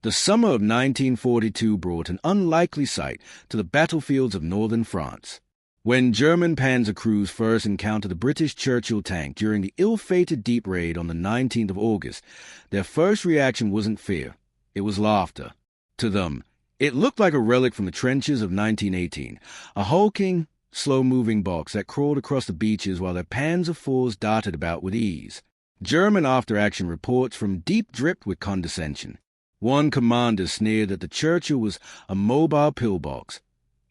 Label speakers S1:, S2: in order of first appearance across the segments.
S1: The summer of 1942 brought an unlikely sight to the battlefields of northern France. When German Panzer crews first encountered the British Churchill tank during the ill-fated Dieppe Raid on the 19th of August, their first reaction wasn't fear, it was laughter. To them, it looked like a relic from the trenches of 1918, a hulking, slow-moving box that crawled across the beaches while their Panzer IVs darted about with ease. German after-action reports from Dieppe dripped with condescension. One commander sneered that the Churchill was a mobile pillbox,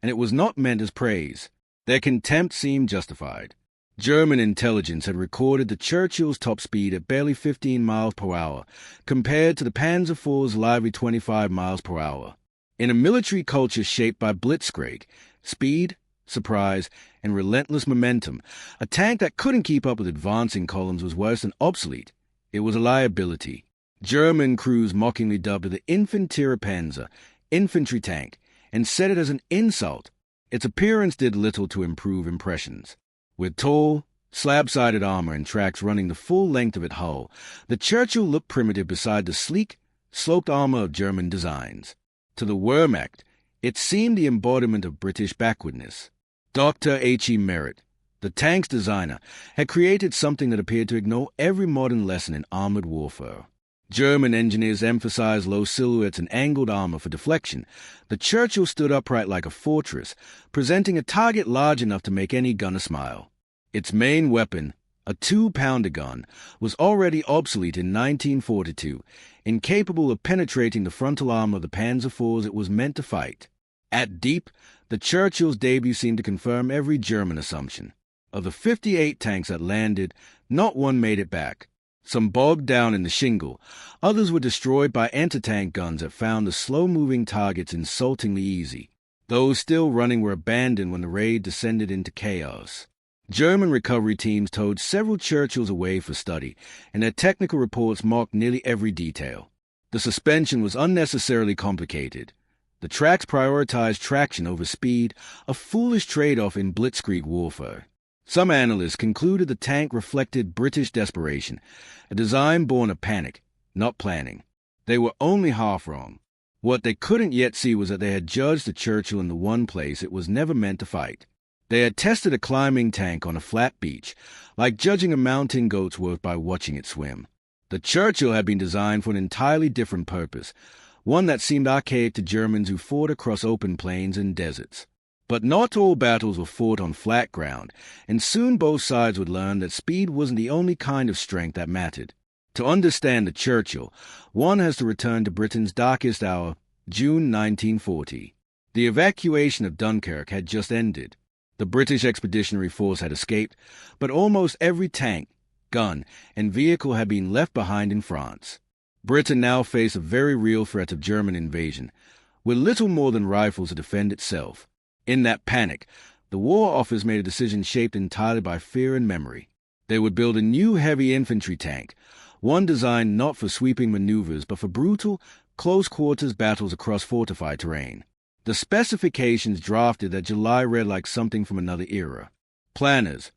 S1: and it was not meant as praise. Their contempt seemed justified. German intelligence had recorded the Churchill's top speed at barely 15 miles per hour, compared to the Panzer IV's lively 25 miles per hour. In a military culture shaped by blitzkrieg, speed, surprise, and relentless momentum, a tank that couldn't keep up with advancing columns was worse than obsolete. It was a liability. German crews mockingly dubbed it the Infanteriepanzer, infantry tank, and said it as an insult. Its appearance did little to improve impressions. With tall, slab-sided armor and tracks running the full length of its hull, the Churchill looked primitive beside the sleek, sloped armor of German designs. To the Wehrmacht, it seemed the embodiment of British backwardness. Dr. H.E. Merritt, the tank's designer, had created something that appeared to ignore every modern lesson in armored warfare. German engineers emphasized low silhouettes and angled armor for deflection. The Churchill stood upright like a fortress, presenting a target large enough to make any gunner smile. Its main weapon, a 2-pounder gun, was already obsolete in 1942, incapable of penetrating the frontal armor of the Panzer IVs it was meant to fight. At Dieppe, the Churchill's debut seemed to confirm every German assumption. Of the 58 tanks that landed, not one made it back. Some bogged down in the shingle, others were destroyed by anti-tank guns that found the slow-moving targets insultingly easy. Those still running were abandoned when the raid descended into chaos. German recovery teams towed several Churchills away for study, and their technical reports mocked nearly every detail. The suspension was unnecessarily complicated. The tracks prioritized traction over speed, a foolish trade-off in blitzkrieg warfare. Some analysts concluded the tank reflected British desperation, a design born of panic, not planning. They were only half wrong. What they couldn't yet see was that they had judged the Churchill in the one place it was never meant to fight. They had tested a climbing tank on a flat beach, like judging a mountain goat's worth by watching it swim. The Churchill had been designed for an entirely different purpose, one that seemed archaic to Germans who fought across open plains and deserts. But not all battles were fought on flat ground, and soon both sides would learn that speed wasn't the only kind of strength that mattered. To understand the Churchill, one has to return to Britain's darkest hour, June 1940. The evacuation of Dunkirk had just ended. The British Expeditionary Force had escaped, but almost every tank, gun, and vehicle had been left behind in France. Britain now faced a very real threat of German invasion, with little more than rifles to defend itself. In that panic, the War Office made a decision shaped entirely by fear and memory. They would build a new heavy infantry tank, one designed not for sweeping maneuvers but for brutal, close-quarters battles across fortified terrain. The specifications drafted that July read like something from another era. Planners,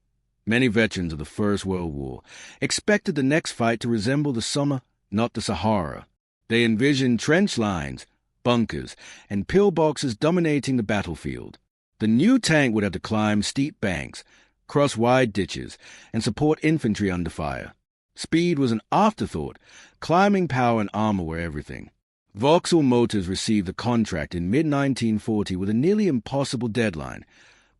S1: many veterans of the First World War, expected the next fight to resemble the summer, not the Sahara. They envisioned trench lines, bunkers, and pillboxes dominating the battlefield. The new tank would have to climb steep banks, cross wide ditches, and support infantry under fire. Speed was an afterthought. Climbing power and armor were everything. Vauxhall Motors received the contract in mid-1940 with a nearly impossible deadline,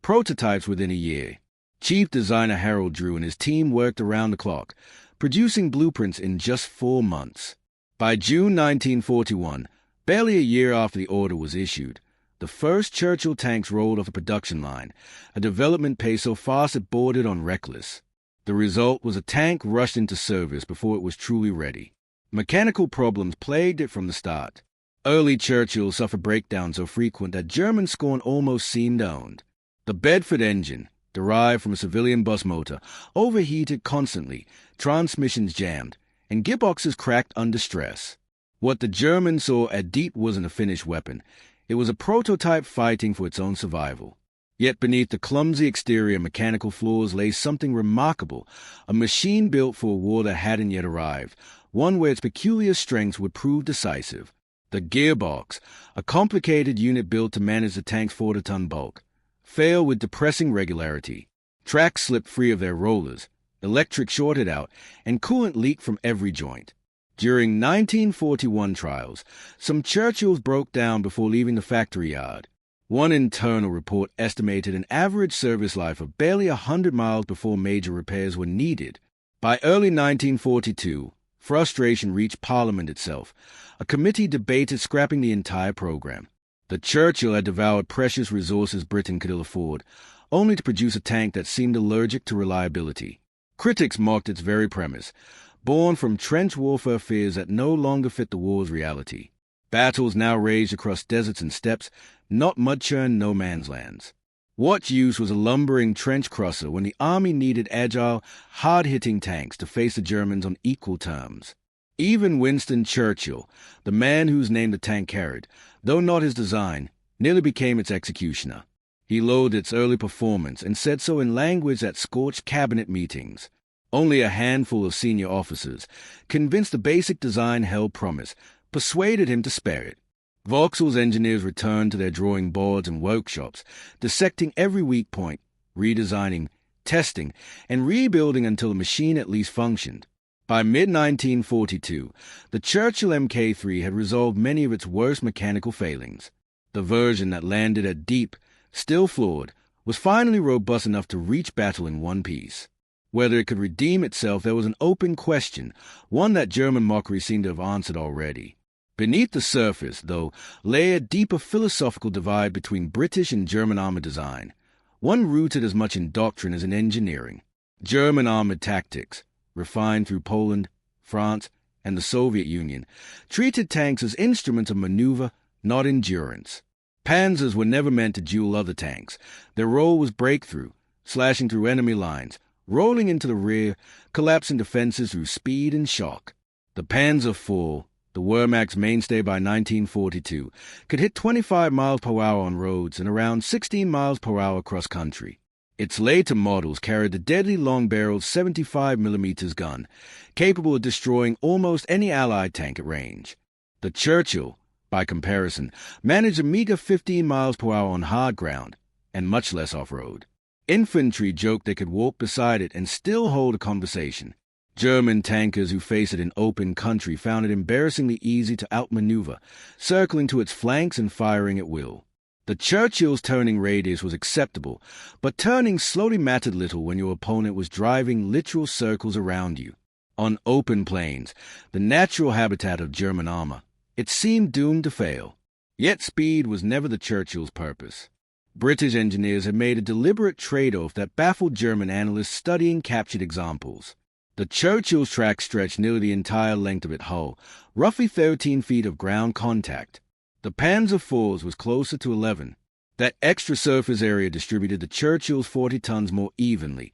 S1: prototypes within a year. Chief designer Harold Drew and his team worked around the clock, producing blueprints in just 4 months. By June 1941, barely a year after the order was issued, the first Churchill tanks rolled off the production line, a development pace so fast it bordered on reckless. The result was a tank rushed into service before it was truly ready. Mechanical problems plagued it from the start. Early Churchills suffered breakdowns so frequent that German scorn almost seemed owned. The Bedford engine, derived from a civilian bus motor, overheated constantly, transmissions jammed, and gearboxes cracked under stress. What the Germans saw at Dieppe wasn't a finished weapon. It was a prototype fighting for its own survival. Yet beneath the clumsy exterior mechanical flaws lay something remarkable, a machine built for a war that hadn't yet arrived, one where its peculiar strengths would prove decisive. The gearbox, a complicated unit built to manage the tank's 40-ton bulk, failed with depressing regularity. Tracks slipped free of their rollers, electric shorted out, and coolant leaked from every joint. During 1941 trials, some Churchills broke down before leaving the factory yard. One internal report estimated an average service life of barely 100 miles before major repairs were needed. By early 1942, frustration reached Parliament itself. A committee debated scrapping the entire program. The Churchill had devoured precious resources Britain could ill afford, only to produce a tank that seemed allergic to reliability. Critics mocked its very premise, born from trench warfare fears that no longer fit the war's reality. Battles now raged across deserts and steppes, not mud-churned no-man's lands. What use was a lumbering trench crosser when the army needed agile, hard-hitting tanks to face the Germans on equal terms? Even Winston Churchill, the man whose name the tank carried, though not his design, nearly became its executioner. He loathed its early performance and said so in language that scorched cabinet meetings. Only a handful of senior officers, convinced the basic design held promise, persuaded him to spare it. Vauxhall's engineers returned to their drawing boards and workshops, dissecting every weak point, redesigning, testing, and rebuilding until the machine at least functioned. By mid-1942, the Churchill Mk3 had resolved many of its worst mechanical failings. The version that landed at Dieppe, still flawed, was finally robust enough to reach battle in one piece. Whether it could redeem itself, there was an open question, one that German mockery seemed to have answered already. Beneath the surface, though, lay a deeper philosophical divide between British and German armored design, one rooted as much in doctrine as in engineering. German armored tactics, refined through Poland, France, and the Soviet Union, treated tanks as instruments of maneuver, not endurance. Panzers were never meant to duel other tanks. Their role was breakthrough, slashing through enemy lines, rolling into the rear, collapsing defenses through speed and shock. The Panzer IV, the Wehrmacht's mainstay by 1942, could hit 25 miles per hour on roads and around 16 miles per hour cross-country. Its later models carried the deadly long-barreled 75mm gun, capable of destroying almost any Allied tank at range. The Churchill, by comparison, managed a meager 15 miles per hour on hard ground, and much less off-road. Infantry joked they could walk beside it and still hold a conversation. German tankers who faced it in open country found it embarrassingly easy to outmaneuver, circling to its flanks and firing at will. The Churchill's turning radius was acceptable, but turning slowly mattered little when your opponent was driving literal circles around you. On open plains, the natural habitat of German armor, it seemed doomed to fail. Yet speed was never the Churchill's purpose. British engineers had made a deliberate trade-off that baffled German analysts studying captured examples. The Churchill's track stretched nearly the entire length of its hull, roughly 13 feet of ground contact. The Panzer IV's was closer to 11. That extra surface area distributed the Churchill's 40 tons more evenly,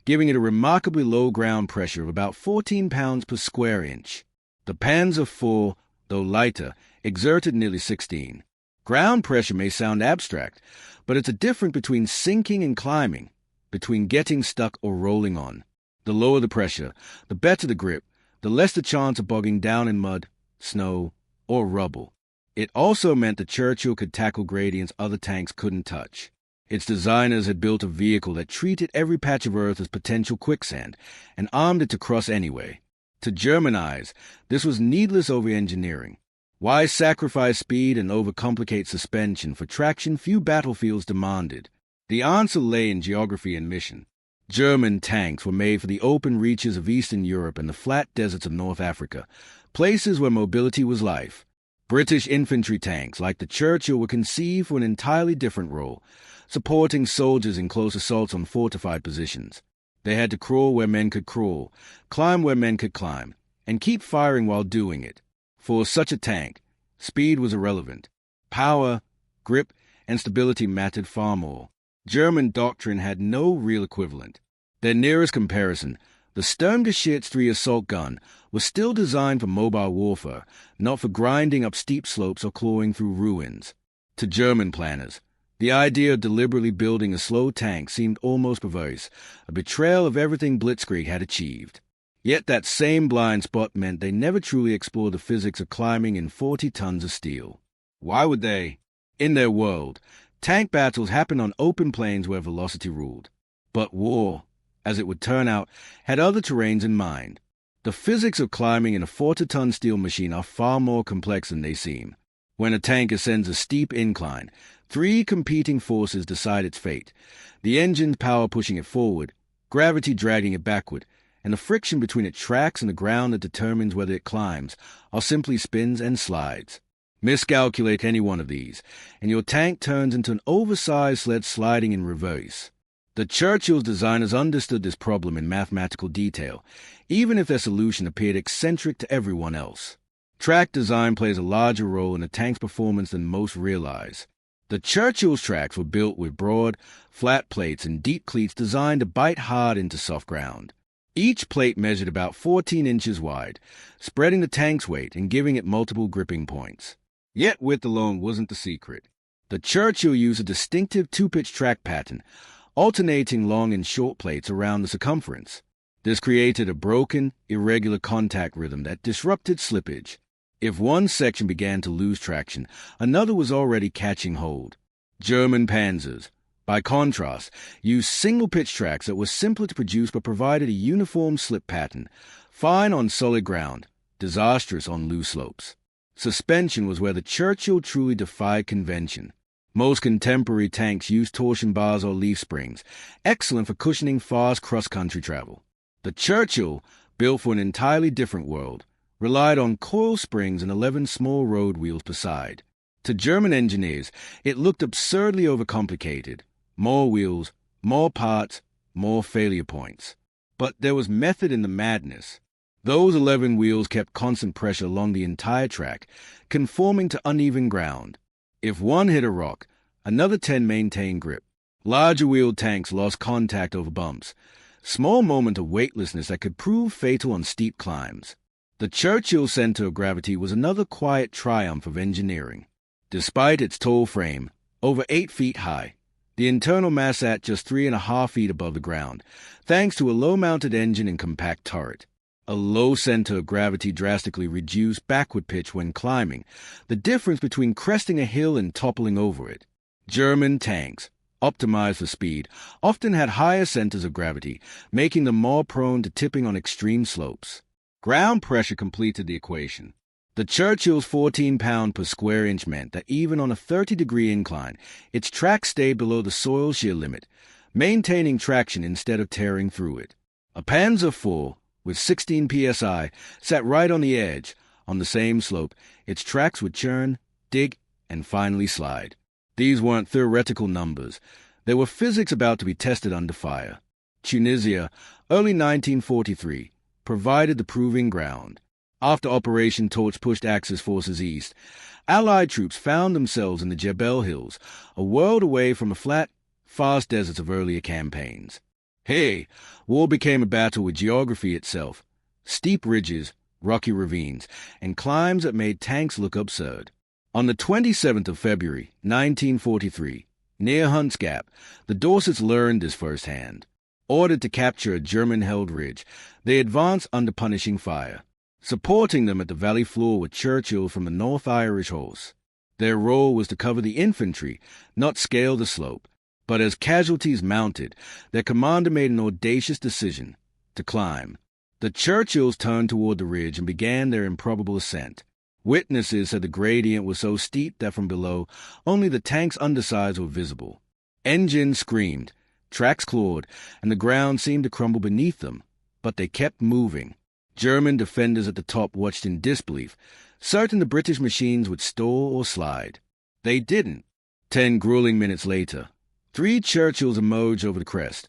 S1: giving it a remarkably low ground pressure of about 14 pounds per square inch. The Panzer IV, though lighter, exerted nearly 16. Ground pressure may sound abstract, but it's a difference between sinking and climbing, between getting stuck or rolling on. The lower the pressure, the better the grip, the less the chance of bogging down in mud, snow, or rubble. It also meant the Churchill could tackle gradients other tanks couldn't touch. Its designers had built a vehicle that treated every patch of earth as potential quicksand and armed it to cross anyway. To German eyes, this was needless over-engineering. Why sacrifice speed and overcomplicate suspension for traction few battlefields demanded? The answer lay in geography and mission. German tanks were made for the open reaches of Eastern Europe and the flat deserts of North Africa, places where mobility was life. British infantry tanks, like the Churchill, were conceived for an entirely different role, supporting soldiers in close assaults on fortified positions. They had to crawl where men could crawl, climb where men could climb, and keep firing while doing it. For such a tank, speed was irrelevant. Power, grip, and stability mattered far more. German doctrine had no real equivalent. Their nearest comparison, the Sturmgeschütz 3 assault gun, was still designed for mobile warfare, not for grinding up steep slopes or clawing through ruins. To German planners, the idea of deliberately building a slow tank seemed almost perverse, a betrayal of everything Blitzkrieg had achieved. Yet that same blind spot meant they never truly explored the physics of climbing in 40 tons of steel. Why would they? In their world, tank battles happened on open plains where velocity ruled. But war, as it would turn out, had other terrains in mind. The physics of climbing in a 40-ton steel machine are far more complex than they seem. When a tank ascends a steep incline, three competing forces decide its fate: the engine's power pushing it forward, gravity dragging it backward, and the friction between its tracks and the ground that determines whether it climbs, or simply spins and slides. Miscalculate any one of these, and your tank turns into an oversized sled sliding in reverse. The Churchill's designers understood this problem in mathematical detail, even if their solution appeared eccentric to everyone else. Track design plays a larger role in a tank's performance than most realize. The Churchill's tracks were built with broad, flat plates and deep cleats designed to bite hard into soft ground. Each plate measured about 14 inches wide, spreading the tank's weight and giving it multiple gripping points. Yet width alone wasn't the secret. The Churchill used a distinctive two-pitch track pattern, alternating long and short plates around the circumference. This created a broken, irregular contact rhythm that disrupted slippage. If one section began to lose traction, another was already catching hold. German Panzers, by contrast, used single-pitch tracks that were simpler to produce but provided a uniform slip pattern, fine on solid ground, disastrous on loose slopes. Suspension was where the Churchill truly defied convention. Most contemporary tanks use torsion bars or leaf springs, excellent for cushioning fast cross-country travel. The Churchill, built for an entirely different world, relied on coil springs and 11 small road wheels per side. To German engineers, it looked absurdly overcomplicated. More wheels, more parts, more failure points. But there was method in the madness. Those 11 wheels kept constant pressure along the entire track, conforming to uneven ground. If one hit a rock, another 10 maintained grip. Larger wheeled tanks lost contact over bumps, small moment of weightlessness that could prove fatal on steep climbs. The Churchill center of gravity was another quiet triumph of engineering. Despite its tall frame, over 8 feet high, the internal mass at just 3.5 feet above the ground, thanks to a low-mounted engine and compact turret. A low center of gravity drastically reduced backward pitch when climbing, the difference between cresting a hill and toppling over it. German tanks, optimized for speed, often had higher centers of gravity, making them more prone to tipping on extreme slopes. Ground pressure completed the equation. The Churchill's 14 pound per square inch meant that even on a 30-degree incline, its track stayed below the soil shear limit, maintaining traction instead of tearing through it. A Panzer IV, with 16 psi, sat right on the edge. On the same slope, its tracks would churn, dig, and finally slide. These weren't theoretical numbers. They were physics about to be tested under fire. Tunisia, early 1943, provided the proving ground. After Operation Torch pushed Axis forces east, Allied troops found themselves in the Jebel Hills, a world away from the flat, fast deserts of earlier campaigns. Hey, war became a battle with geography itself, steep ridges, rocky ravines, and climbs that made tanks look absurd. On the 27th of February, 1943, near Hunt's Gap, the Dorsets learned this firsthand. Ordered to capture a German-held ridge, they advanced under punishing fire. Supporting them at the valley floor were Churchill from the North Irish Horse. Their role was to cover the infantry, not scale the slope. But as casualties mounted, their commander made an audacious decision: to climb. The Churchills turned toward the ridge and began their improbable ascent. Witnesses said the gradient was so steep that from below, only the tank's undersides were visible. Engines screamed, tracks clawed, and the ground seemed to crumble beneath them. But they kept moving. German defenders at the top watched in disbelief, certain the British machines would stall or slide. They didn't. 10 grueling minutes later, 3 Churchills emerged over the crest,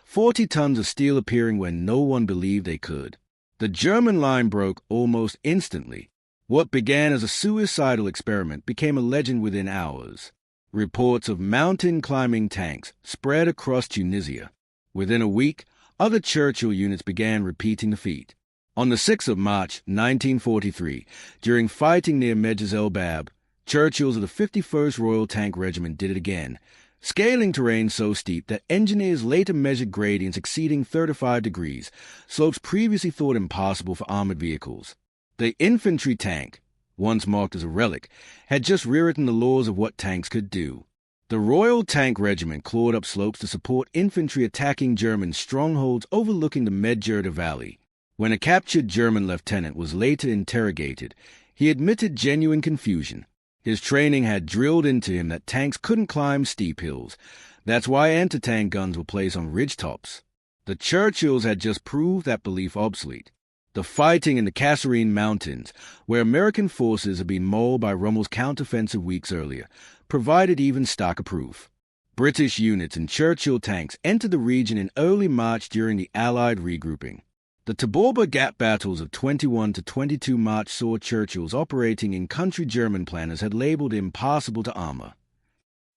S1: 40 tons of steel appearing where no one believed they could. The German line broke almost instantly. What began as a suicidal experiment became a legend within hours. Reports of mountain-climbing tanks spread across Tunisia. Within a week, other Churchill units began repeating the feat. On the 6th of March, 1943, during fighting near Medjez el Bab, Churchills of the 51st Royal Tank Regiment did it again, scaling terrain so steep that engineers later measured gradients exceeding 35 degrees, slopes previously thought impossible for armored vehicles. The infantry tank, once marked as a relic, had just rewritten the laws of what tanks could do. The Royal Tank Regiment clawed up slopes to support infantry attacking German strongholds overlooking the Medjugorje Valley. When a captured German lieutenant was later interrogated, he admitted genuine confusion. His training had drilled into him that tanks couldn't climb steep hills. That's why anti-tank guns were placed on ridgetops. The Churchills had just proved that belief obsolete. The fighting in the Kasserine Mountains, where American forces had been mauled by Rommel's counteroffensive weeks earlier, provided even starker proof. British units and Churchill tanks entered the region in early March during the Allied regrouping. The Taborba Gap battles of 21 to 22 March saw Churchills operating in country German planners had labeled impossible to armor.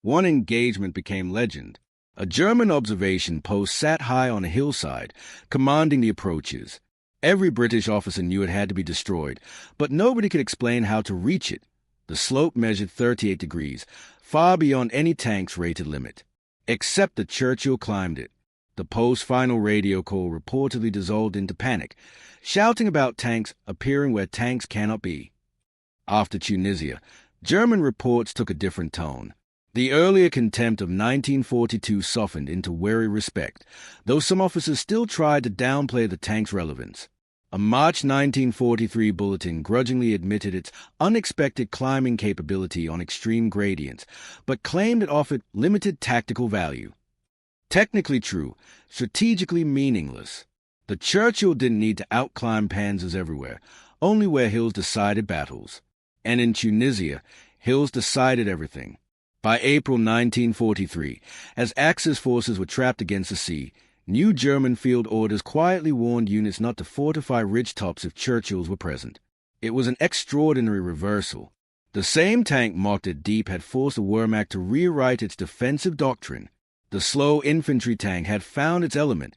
S1: One engagement became legend. A German observation post sat high on a hillside, commanding the approaches. Every British officer knew it had to be destroyed, but nobody could explain how to reach it. The slope measured 38 degrees, far beyond any tank's rated limit. Except that Churchill climbed it. The post-final radio call reportedly dissolved into panic, shouting about tanks appearing where tanks cannot be. After Tunisia, German reports took a different tone. The earlier contempt of 1942 softened into wary respect, though some officers still tried to downplay the tank's relevance. A March 1943 bulletin grudgingly admitted its unexpected climbing capability on extreme gradients, but claimed it offered limited tactical value. Technically true, strategically meaningless. The Churchill didn't need to outclimb panzers everywhere, only where hills decided battles. And in Tunisia, hills decided everything. By April 1943, as Axis forces were trapped against the sea, new German field orders quietly warned units not to fortify ridgetops if Churchills were present. It was an extraordinary reversal. The same tank mocked at Dieppe had forced the Wehrmacht to rewrite its defensive doctrine. The slow infantry tank had found its element,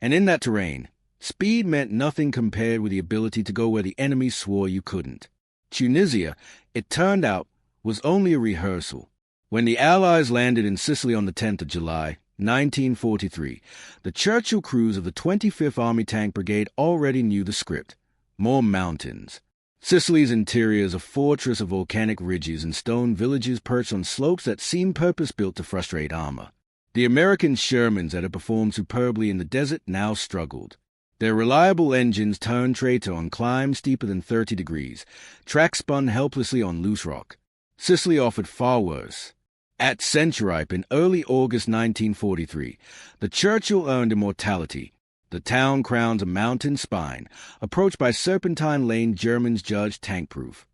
S1: and in that terrain, speed meant nothing compared with the ability to go where the enemy swore you couldn't. Tunisia, it turned out, was only a rehearsal. When the Allies landed in Sicily on the 10th of July, 1943, the Churchill crews of the 25th Army Tank Brigade already knew the script. More mountains. Sicily's interior is a fortress of volcanic ridges and stone villages perched on slopes that seemed purpose-built to frustrate armor. The American Shermans that had performed superbly in the desert now struggled. Their reliable engines turned traitor on climbs steeper than 30 degrees, track spun helplessly on loose rock. Sicily offered far worse. At Centuripe in early August 1943, the Churchill earned immortality. The town crowns a mountain spine, approached by serpentine-lane Germans judged tank-proof.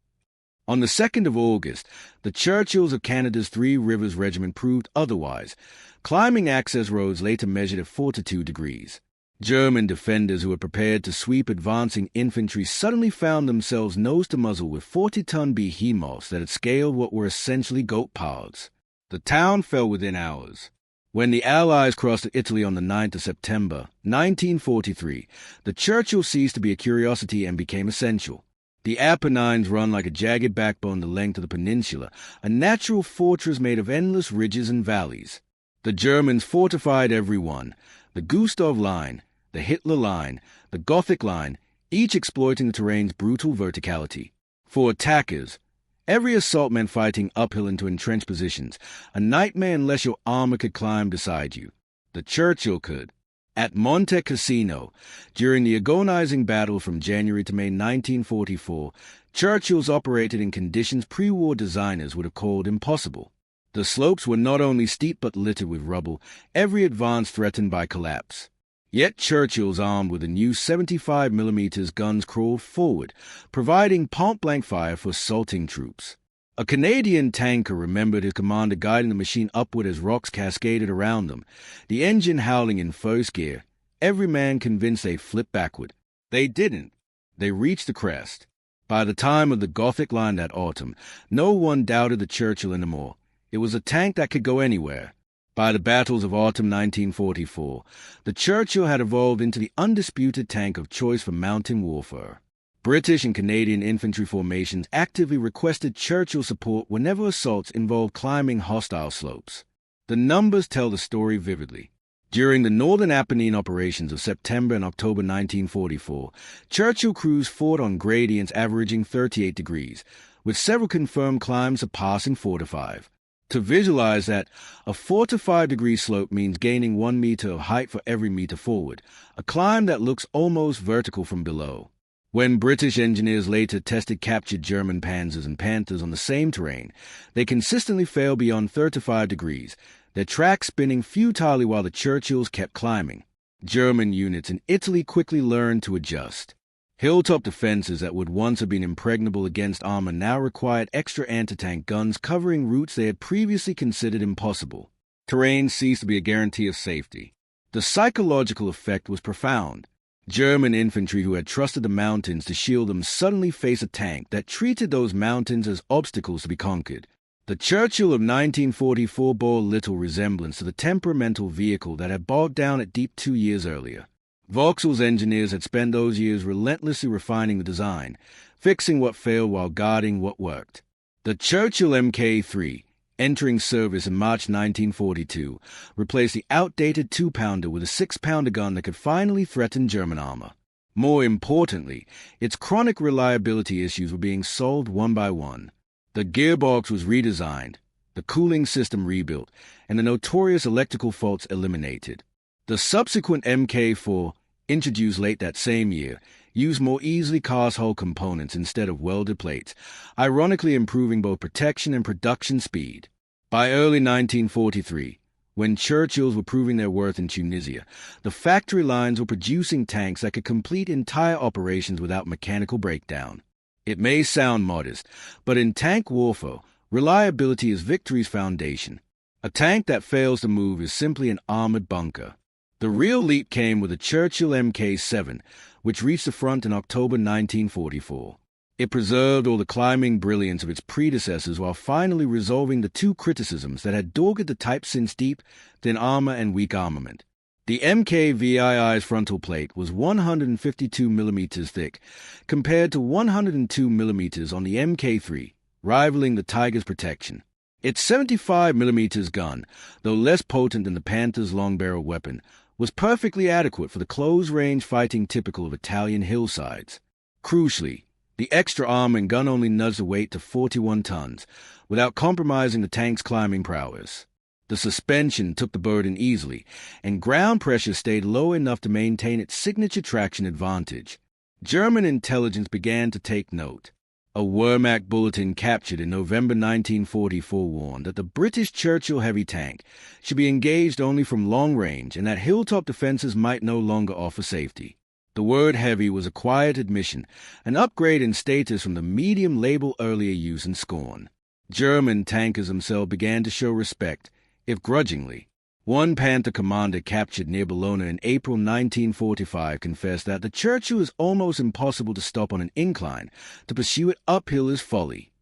S1: On the 2nd of August, the Churchills of Canada's Three Rivers Regiment proved otherwise. Climbing access roads later measured at 42 degrees. German defenders who were prepared to sweep advancing infantry suddenly found themselves nose to muzzle with 40-ton behemoths that had scaled what were essentially goat paths. The town fell within hours. When the Allies crossed Italy on the 9th of September, 1943, the Churchill ceased to be a curiosity and became essential. The Apennines run like a jagged backbone the length of the peninsula, a natural fortress made of endless ridges and valleys. The Germans fortified every one, the Gustav Line, the Hitler Line, the Gothic Line, each exploiting the terrain's brutal verticality. For attackers, every assault meant fighting uphill into entrenched positions, a nightmare unless your armor could climb beside you. The Churchill could. At Monte Cassino, during the agonizing battle from January to May 1944, Churchills operated in conditions pre-war designers would have called impossible. The slopes were not only steep but littered with rubble, every advance threatened by collapse. Yet Churchills armed with the new 75mm guns crawled forward, providing point-blank fire for assaulting troops. A Canadian tanker remembered his commander guiding the machine upward as rocks cascaded around them, the engine howling in first gear, every man convinced they flipped backward. They didn't. They reached the crest. By the time of the Gothic Line that autumn, no one doubted the Churchill anymore. It was a tank that could go anywhere. By the battles of autumn 1944, the Churchill had evolved into the undisputed tank of choice for mountain warfare. British and Canadian infantry formations actively requested Churchill support whenever assaults involved climbing hostile slopes. The numbers tell the story vividly. During the Northern Apennine operations of September and October 1944, Churchill crews fought on gradients averaging 38 degrees, with several confirmed climbs surpassing 4 to 5. To visualize that, a 4 to 5 degree slope means gaining 1 meter of height for every meter forward, a climb that looks almost vertical from below. When British engineers later tested captured German Panzers and Panthers on the same terrain, they consistently failed beyond 35 degrees, their tracks spinning futilely while the Churchills kept climbing. German units in Italy quickly learned to adjust. Hilltop defenses that would once have been impregnable against armor now required extra anti-tank guns covering routes they had previously considered impossible. Terrain ceased to be a guarantee of safety. The psychological effect was profound. German infantry who had trusted the mountains to shield them suddenly faced a tank that treated those mountains as obstacles to be conquered. The Churchill of 1944 bore little resemblance to the temperamental vehicle that had bogged down at Dieppe 2 years earlier. Vauxhall's engineers had spent those years relentlessly refining the design, fixing what failed while guarding what worked. The Churchill Mk3, entering service in March 1942, replaced the outdated 2-pounder with a 6-pounder gun that could finally threaten German armor. More importantly, its chronic reliability issues were being solved one by one. The gearbox was redesigned, the cooling system rebuilt, and the notorious electrical faults eliminated. The subsequent Mk4, introduced late that same year, used more easily cast-hull components instead of welded plates, ironically improving both protection and production speed. By early 1943, when Churchills were proving their worth in Tunisia, the factory lines were producing tanks that could complete entire operations without mechanical breakdown. It may sound modest, but in tank warfare, reliability is victory's foundation. A tank that fails to move is simply an armored bunker. The real leap came with the Churchill Mk7, which reached the front in October 1944. It preserved all the climbing brilliance of its predecessors while finally resolving the two criticisms that had dogged the type since Dieppe: thin armor and weak armament. The Mk-VII's frontal plate was 152 mm thick, compared to 102 mm on the Mk3, rivaling the Tiger's protection. Its 75 mm gun, though less potent than the Panther's long-barrel weapon, was perfectly adequate for the close-range fighting typical of Italian hillsides. Crucially, the extra armor and gun only nudged the weight to 41 tons, without compromising the tank's climbing prowess. The suspension took the burden easily, and ground pressure stayed low enough to maintain its signature traction advantage. German intelligence began to take note. A Wehrmacht bulletin captured in November 1944 warned that the British Churchill heavy tank should be engaged only from long range and that hilltop defenses might no longer offer safety. The word heavy was a quiet admission, an upgrade in status from the medium label earlier used in scorn. German tankers themselves began to show respect, if grudgingly. One Panther commander captured near Bologna in April 1945 confessed that the Churchill is almost impossible to stop on an incline. To pursue it uphill is folly.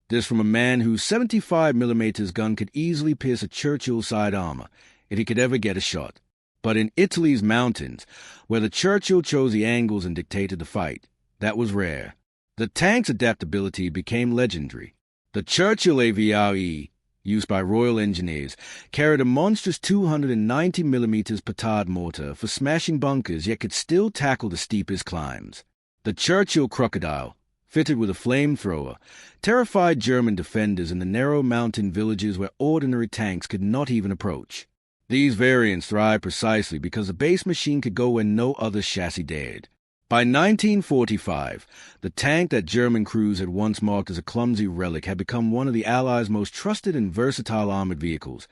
S1: This from a man whose 75 mm gun could easily pierce a Churchill side armor, if he could ever get a shot. But in Italy's mountains, where the Churchill chose the angles and dictated the fight, that was rare. The tank's adaptability became legendary. The Churchill AVRE, used by Royal Engineers, carried a monstrous 290 mm petard mortar for smashing bunkers, yet could still tackle the steepest climbs. The Churchill Crocodile, fitted with a flamethrower, terrified German defenders in the narrow mountain villages where ordinary tanks could not even approach. These variants thrived precisely because the base machine could go where no other chassis dared. By 1945, the tank that German crews had once marked as a clumsy relic had become one of the Allies' most trusted and versatile armored vehicles,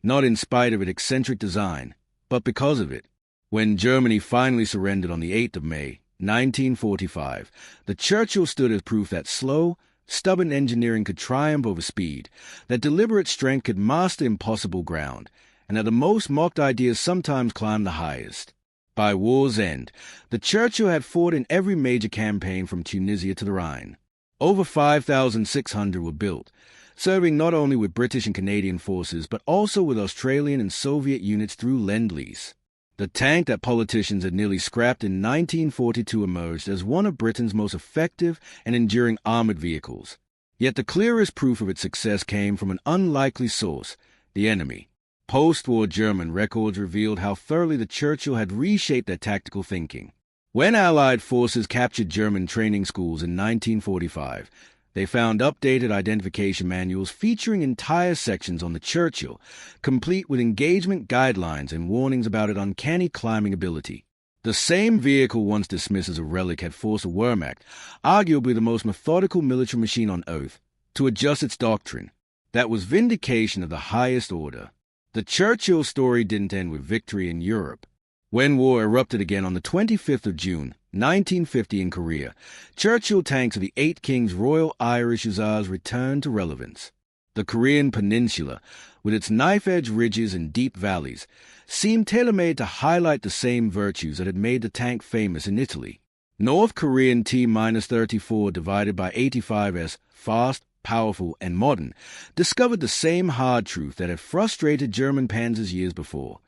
S1: not in spite of its eccentric design, but because of it. When Germany finally surrendered on the 8th of May, 1945, the Churchill stood as proof that slow, stubborn engineering could triumph over speed, that deliberate strength could master impossible ground, and that the most mocked ideas sometimes climb the highest. By war's end, the Churchill had fought in every major campaign from Tunisia to the Rhine. Over 5,600 were built, serving not only with British and Canadian forces but also with Australian and Soviet units through Lend-Lease. The tank that politicians had nearly scrapped in 1942 emerged as one of Britain's most effective and enduring armored vehicles. Yet the clearest proof of its success came from an unlikely source, the enemy. Post-war German records revealed how thoroughly the Churchill had reshaped their tactical thinking. When Allied forces captured German training schools in 1945, they found updated identification manuals featuring entire sections on the Churchill, complete with engagement guidelines and warnings about its uncanny climbing ability. The same vehicle once dismissed as a relic had forced the Wehrmacht, arguably the most methodical military machine on earth, to adjust its doctrine. That was vindication of the highest order. The Churchill story didn't end with victory in Europe. When war erupted again on the 25th of June, 1950 in Korea, Churchill tanks of the Eight Kings Royal Irish Hussars returned to relevance. The Korean peninsula, with its knife-edge ridges and deep valleys, seemed tailor-made to highlight the same virtues that had made the tank famous in Italy. North Korean T-34 divided by 85s, fast, powerful, and modern, discovered the same hard truth that had frustrated German Panzers years before.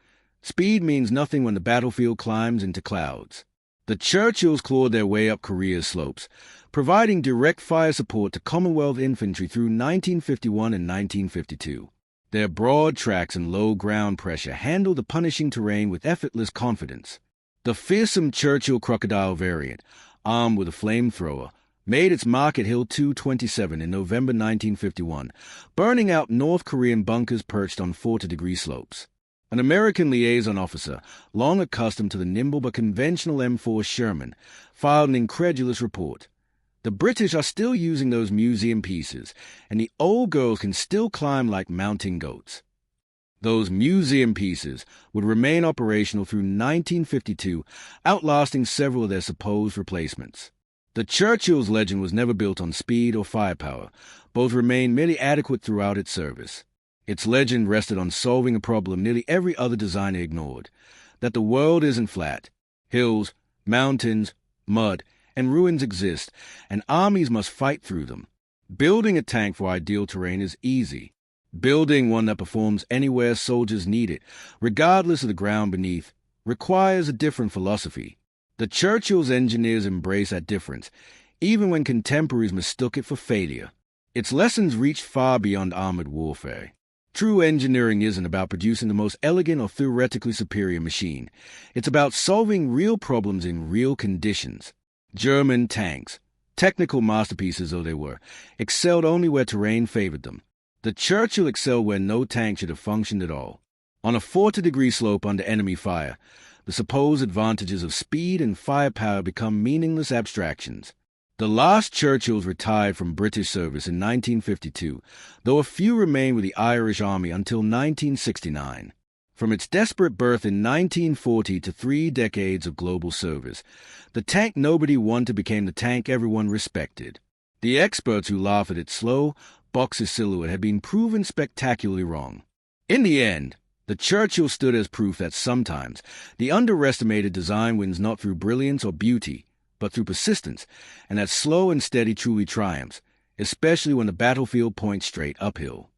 S1: Speed means nothing when the battlefield climbs into clouds. The Churchills clawed their way up Korea's slopes, providing direct fire support to Commonwealth infantry through 1951 and 1952. Their broad tracks and low ground pressure handled the punishing terrain with effortless confidence. The fearsome Churchill Crocodile variant, armed with a flamethrower, made its mark at Hill 227 in November 1951, burning out North Korean bunkers perched on 40-degree slopes. An American liaison officer, long accustomed to the nimble but conventional M4 Sherman, filed an incredulous report. The British are still using those museum pieces, and the old girls can still climb like mountain goats. Those museum pieces would remain operational through 1952, outlasting several of their supposed replacements. The Churchill's legend was never built on speed or firepower. Both remained merely adequate throughout its service. Its legend rested on solving a problem nearly every other designer ignored, that the world isn't flat. Hills, mountains, mud, and ruins exist, and armies must fight through them. Building a tank for ideal terrain is easy. Building one that performs anywhere soldiers need it, regardless of the ground beneath, requires a different philosophy. The Churchill's engineers embrace that difference, even when contemporaries mistook it for failure. Its lessons reached far beyond armored warfare. True engineering isn't about producing the most elegant or theoretically superior machine. It's about solving real problems in real conditions. German tanks, technical masterpieces though they were, excelled only where terrain favored them. The Churchill excelled where no tank should have functioned at all. On a 40-degree slope under enemy fire, the supposed advantages of speed and firepower become meaningless abstractions. The last Churchills retired from British service in 1952, though a few remained with the Irish Army until 1969. From its desperate birth in 1940 to 3 decades of global service, the tank nobody wanted became the tank everyone respected. The experts who laugh at its slow, boxy silhouette had been proven spectacularly wrong. In the end, the Churchill stood as proof that sometimes the underestimated design wins not through brilliance or beauty, but through persistence, and that slow and steady truly triumphs, especially when the battlefield points straight uphill.